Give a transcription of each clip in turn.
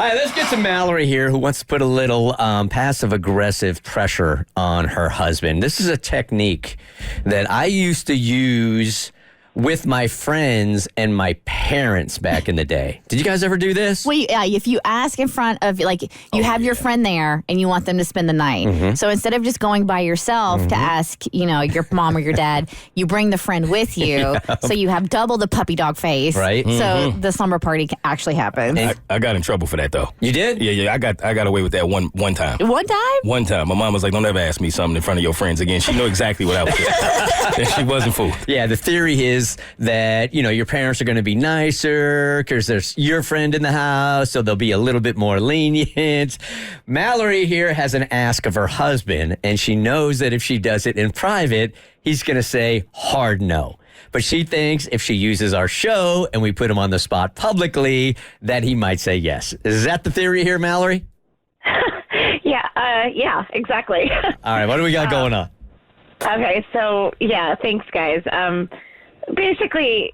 right, let's get to Mallory here, who wants to put a little passive-aggressive pressure on her husband. This is a technique that I used to use with my friends and my parents back in the day. Did you guys ever do this? Well, if you ask in front of, you have your friend there and you want them to spend the night. Mm-hmm. So instead of just going by yourself to ask, your mom or your dad, you bring the friend with you. So you have double the puppy dog face. Right. So the slumber party actually happens. I got in trouble for that, though. You did? Yeah. I got away with that one time. One time? One time. My mom was like, don't ever ask me something in front of your friends again. She knew exactly what I was doing. And she wasn't fooled. Yeah, the theory is that, your parents are going to be nicer because there's your friend in the house, so they'll be a little bit more lenient. Mallory here has an ask of her husband, and she knows that if she does it in private, he's going to say hard no. But she thinks if she uses our show and we put him on the spot publicly, that he might say yes. Is that the theory here, Mallory? Yeah, exactly. All right, what do we got going on? Okay, so, thanks, guys. Basically,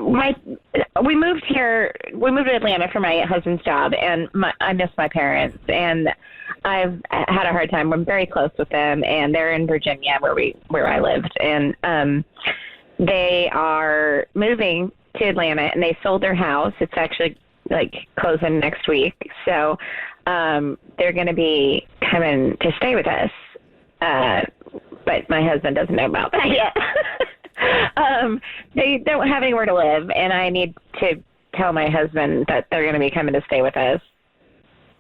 we moved to Atlanta for my husband's job, and I miss my parents, and I've had a hard time. I'm very close with them, and they're in Virginia where I lived, and they are moving to Atlanta, and they sold their house. It's actually closing next week, so they're going to be coming to stay with us, but my husband doesn't know about that yet. They don't have anywhere to live, and I need to tell my husband that they're going to be coming to stay with us,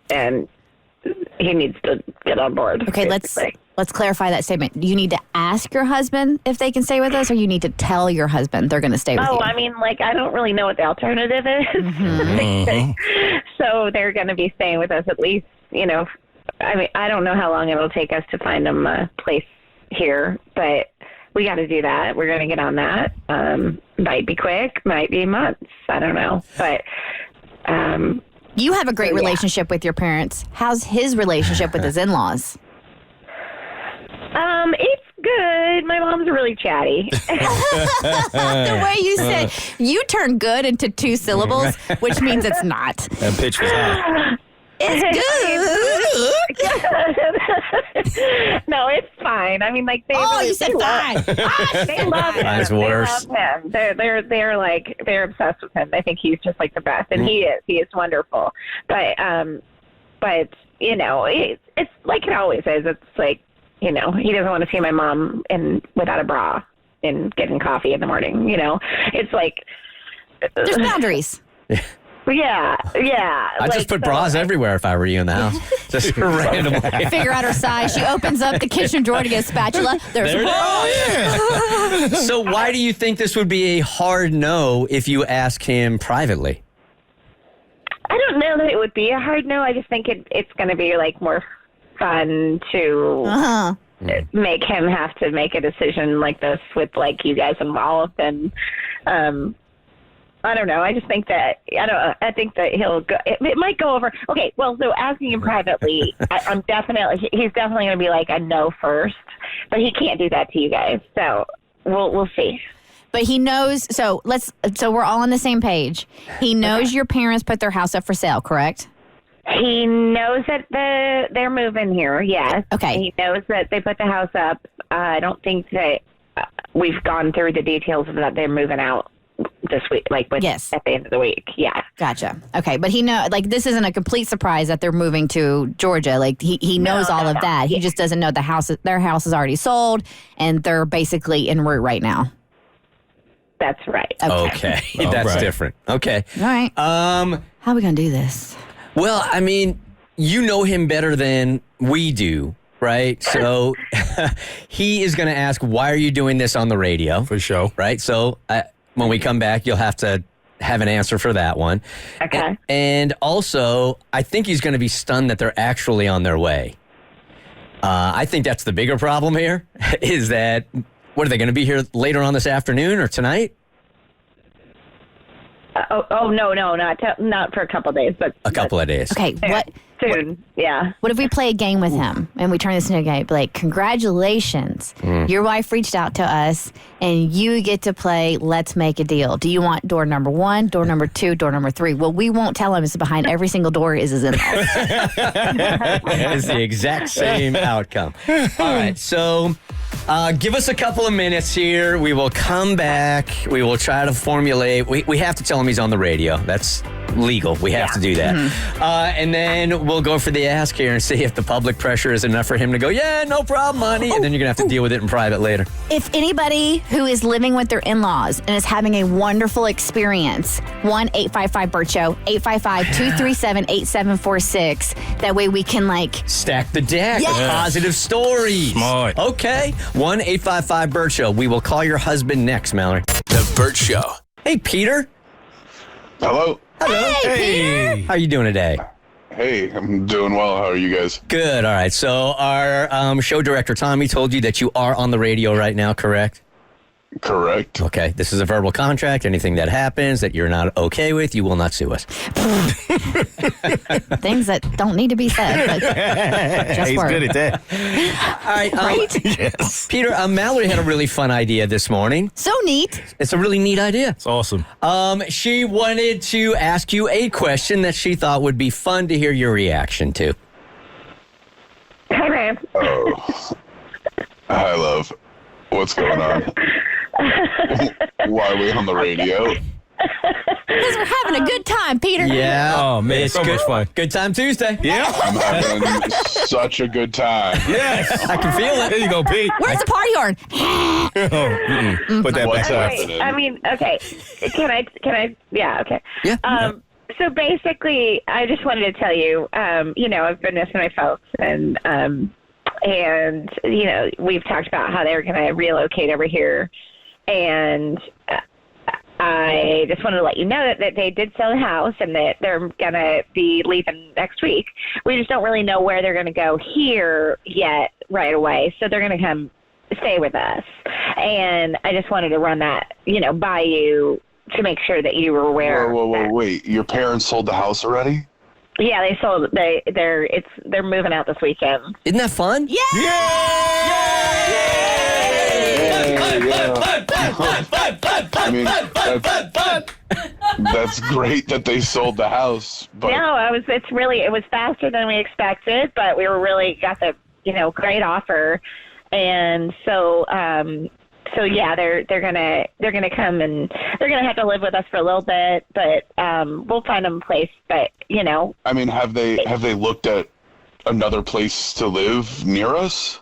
and he needs to get on board. Okay, basically. let's clarify that statement. Do you need to ask your husband if they can stay with us, or you need to tell your husband they're going to stay with you? Oh, I mean, I don't really know what the alternative is. Mm-hmm. So they're going to be staying with us at least, I mean, I don't know how long it'll take us to find them a place here, but we got to do that. We're going to get on that. Might be quick, might be months. I don't know. But you have a great relationship with your parents. How's his relationship with his in-laws? It's good. My mom's really chatty. The way you said, you turn good into 2 syllables, which means it's not. That pitch was high. It's good. No, it's fine. I mean, they. Oh, you said fine. They love him. That's worse. They love him. They're obsessed with him. They think he's just the best, and he is. He is wonderful. But it's like it always is. It's he doesn't want to see my mom without a bra and getting coffee in the morning. It's there's boundaries. Yeah. I'd just put bras everywhere if I were you in the house. Just randomly. Figure out her size. She opens up the kitchen drawer to get a spatula. There's a bra. So why do you think this would be a hard no if you ask him privately? I don't know that it would be a hard no. I just think it's going to be more fun to make him have to make a decision like this with you guys involved, and I don't know. I just think that I think that he'll go. It might go over. Okay, well, so asking him privately, he's definitely going to be a no first, but he can't do that to you guys. So we'll see. But he knows. So we're all on the same page. He knows your parents put their house up for sale, correct? He knows that they're moving here. Yes. Okay. He knows that they put the house up. I don't think that we've gone through the details of that they're moving out this week, yes. At the end of the week. Yeah. Gotcha. Okay. But he this isn't a complete surprise that they're moving to Georgia. He knows all of that. He just doesn't know their house is already sold and they're basically en route right now. That's right. Okay. That's different. Okay. All right. How are we going to do this? Well, I mean, you know him better than we do, right? So he is going to ask, why are you doing this on the radio? For sure. Right? So when we come back, you'll have to have an answer for that one. Okay. And also, I think he's going to be stunned that they're actually on their way. I think that's the bigger problem here, is that, what are they going to be here later on this afternoon or tonight? No, not for a couple of days, but A couple of days. Okay, what soon. Yeah. if we play a game with him and we turn this into a game? Like, congratulations, your wife reached out to us, and you get to play Let's Make a Deal. Do you want door number 1, door number 2, door number 3? Well, we won't tell him. It's behind every single door is his in-laws. It's the exact same outcome. All right, so give us a couple of minutes here. We will come back. We will try to formulate. We have to tell him he's on the radio. That's legal. We have to do that. And then we'll go for the ask here and see if the public pressure is enough for him to go, yeah, no problem, honey. And then you're going to have to deal with it in private later. If anybody who is living with their in-laws and is having a wonderful experience, 1-855-BERT-SHOW, 855-237-8746. That way we can, stack the deck Yes. of positive stories. Smart. Okay. 1-855-BERT-SHOW. We will call your husband next, Mallory. The Bert Show. Hey, Peter. Hello. Hello. Hey, How are you doing today? Hey, I'm doing well. How are you guys? Good. All right. So our show director, Tommy, told you that you are on the radio right now, correct? Correct. Okay. This is a verbal contract. Anything that happens that you're not okay with, you will not sue us. things that don't need to be said, but just He's work. good at that. All right. Right? Yes. Peter, Mallory had a really fun idea this morning. So neat. It's a really neat idea. It's awesome. She wanted to ask you a question that she thought would be fun to hear your reaction to. Hi, babe. Oh. Hi, love. What's going on? Why are we on the radio? Because we're having a good time, Peter. Yeah. Oh, man, it's so good, much fun. Good time Tuesday. Yeah. I'm having such a good time. Yes. I can feel it. There you go, Pete. Where's the party horn? Put that What's back. happening? I mean, okay. Can I? Yeah. Okay. Yeah. So basically, I just wanted to tell you, I've been missing my folks, and we've talked about how they're going to relocate over here, and I just wanted to let you know that they did sell the house and that they're going to be leaving next week. We just don't really know where they're going to go here yet right away, so they're going to come stay with us. And I just wanted to run that, by you to make sure that you were aware. Whoa, wait. Your parents sold the house already? Yeah, they sold. They're moving out this weekend. Isn't that fun? Yeah. I mean, that's great that they sold the house, but No, it was faster than we expected, but we were really got the great offer, and so yeah, they're gonna come and they're gonna have to live with us for a little bit, but we'll find them a place. But I mean, have they looked at another place to live near us?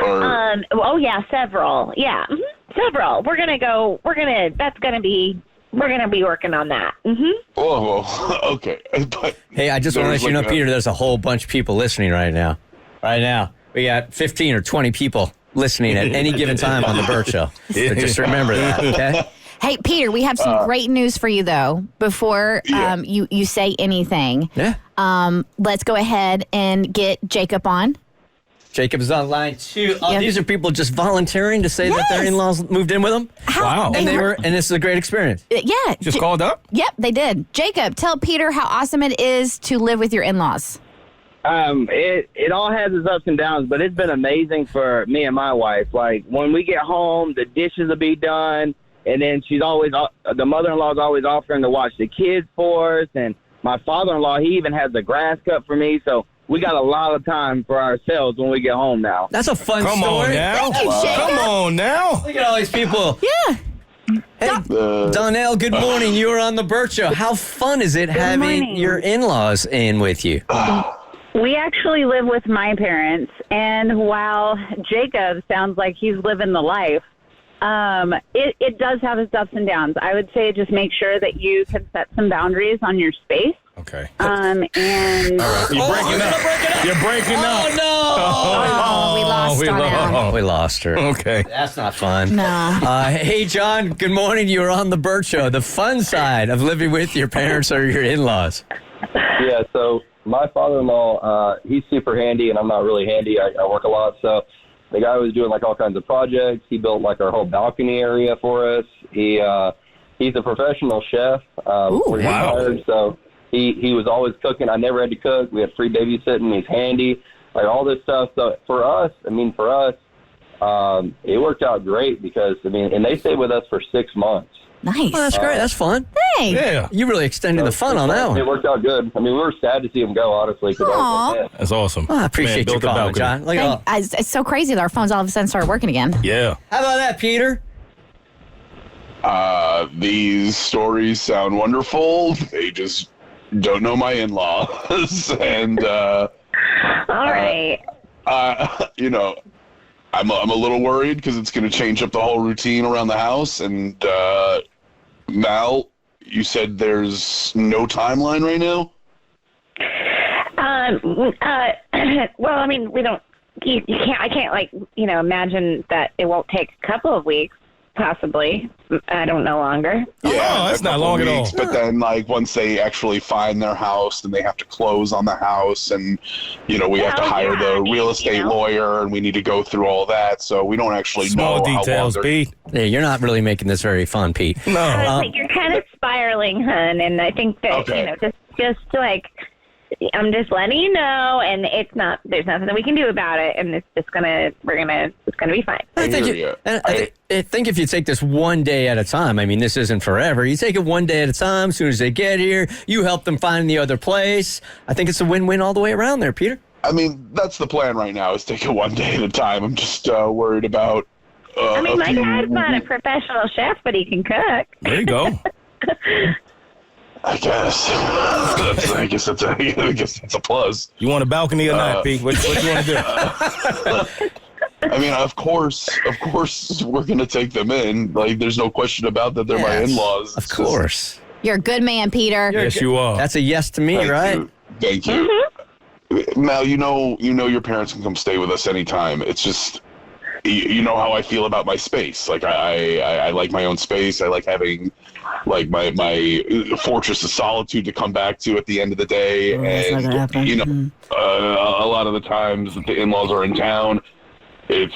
Or oh yeah, several. Yeah, several. We're gonna be working on that. well, okay, but Hey, I just want to let there's you know, like a- Peter, there's a whole bunch of people listening right now. Right now. We got 15 or 20 people listening at any given time on the Bert Show. So just remember that, okay? Hey, Peter, we have some great news for you, though. Before Yeah. you say anything, Yeah. let's go ahead and get Jacob on. Jacob's on line 2. Oh, Yep. these are people just volunteering to say that their Yes. in-laws moved in with them? Wow. And this is a great experience. Yeah. Just called up? Yep, they did. Jacob, tell Peter how awesome it is to live with your in-laws. It all has its ups and downs, but it's been amazing for me and my wife. Like, when we get home, the dishes will be done, and then the mother-in-law's always offering to watch the kids for us, and my father-in-law, he even has the grass cut for me, so we got a lot of time for ourselves when we get home now. That's a fun Come story. on now. Thank you, Jacob. Come on now. Look at all these people. Yeah. Hey, Donnell, good morning. You are on the Bert Show. How fun is it having morning. your in-laws in with you? We actually live with my parents, and while Jacob sounds like he's living the life, it does have its ups and downs. I would say just make sure that you can set some boundaries on your space. Okay. And You're breaking up. You're breaking up. Oh, no. Oh, we lost Donnell. We lost her. Okay. That's not fun. No. Hey, John, good morning. You are on the Bert Show, the fun side of living with your parents or your in-laws. Yeah, so my father-in-law, he's super handy, and I'm not really handy. I work a lot, so the guy was doing, like, all kinds of projects. He built, like, our whole balcony area for us. He he's a professional chef. Before he retired, so he was always cooking. I never had to cook. We had free babysitting. He's handy, like all this stuff. So for us, it worked out great because and they stayed with us for 6 months. Nice. Oh, that's great. That's fun. Hey. Yeah. You really extended the fun on that one. It worked out good. We were sad to see him go, honestly. That's awesome. Oh, I appreciate you built a calling, balcony. John. It's so crazy that our phones all of a sudden started working again. Yeah. How about that, Peter? These stories sound wonderful. They just don't know my in-laws. And, All right. I'm a little worried because it's going to change up the whole routine around the house. And, Mal, you said there's no timeline right now? Well, we don't, I can't imagine that it won't take a couple of weeks, possibly. I don't know, longer. Yeah, that's not long at all. But then, once they actually find their house, then they have to close on the house, and we have to hire the real estate lawyer, and we need to go through all that. So we don't actually Small know details, how long Pete. Yeah, you're not really making this very fun, Pete. No. You're kind of spiraling, hun, and I think that I'm just letting you know, and there's nothing that we can do about it, and it's gonna be fine. I think if you take this one day at a time, this isn't forever. You take it one day at a time. As soon as they get here, you help them find the other place. I think it's a win-win all the way around there, Peter. That's the plan right now, is take it one day at a time. I'm just worried about my dad's not a professional chef, but he can cook. There you go. I guess. I guess that's a plus. You want a balcony or not, Pete? What you want to do? Of course, we're going to take them in. There's no question about that. They're my in-laws. Of course. You're a good man, Peter. Yes, you are. That's a yes to me, right? Thank you. Mm-hmm. Mal, you know your parents can come stay with us anytime. It's just, you know how I feel about my space. I like my own space. I like having my fortress of solitude to come back to at the end of the day. And a lot of the times that the in-laws are in town, it's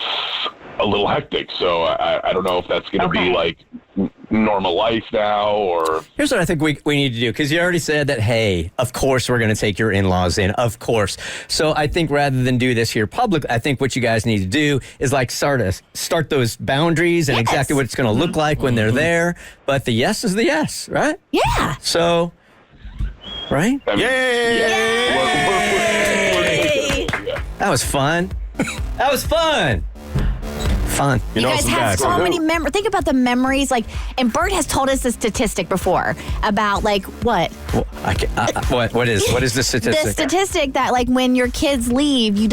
a little hectic. So I don't know if that's going to be normal life now, or here's what I think we need to do, because you already said that, hey, of course we're going to take your in-laws in, of course. So I think rather than do this here public, I think what you guys need to do is start those boundaries and exactly what it's going to look like when they're there. But the yes is the yes, right? Yeah. So, right? Yay! That was fun. That was fun. Fun. You guys have so many memories. Think about the memories. And Bert has told us a statistic before about what? What is the statistic? The statistic that when your kids leave, you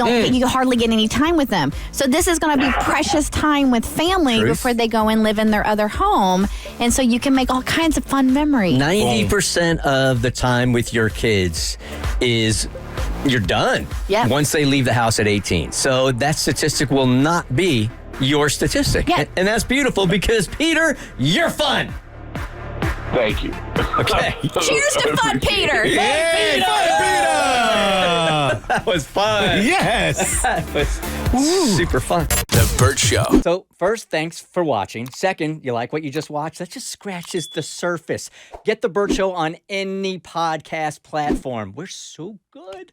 hardly get any time with them. So this is going to be precious time with family before they go and live in their other home, and so you can make all kinds of fun memories. 90% of the time with your kids is you're done. Yeah. Once they leave the house at 18. So that statistic will not be your statistic. Yeah. And that's beautiful because, Peter, you're fun. thank you. Okay. Cheers to fun, Peter. Yay, fun, Peter! That was fun. Yes. That was super fun. The Bert Show. So first, thanks for watching. Second, you like what you just watched? That just scratches the surface. Get the Bert Show on any podcast platform. We're so good.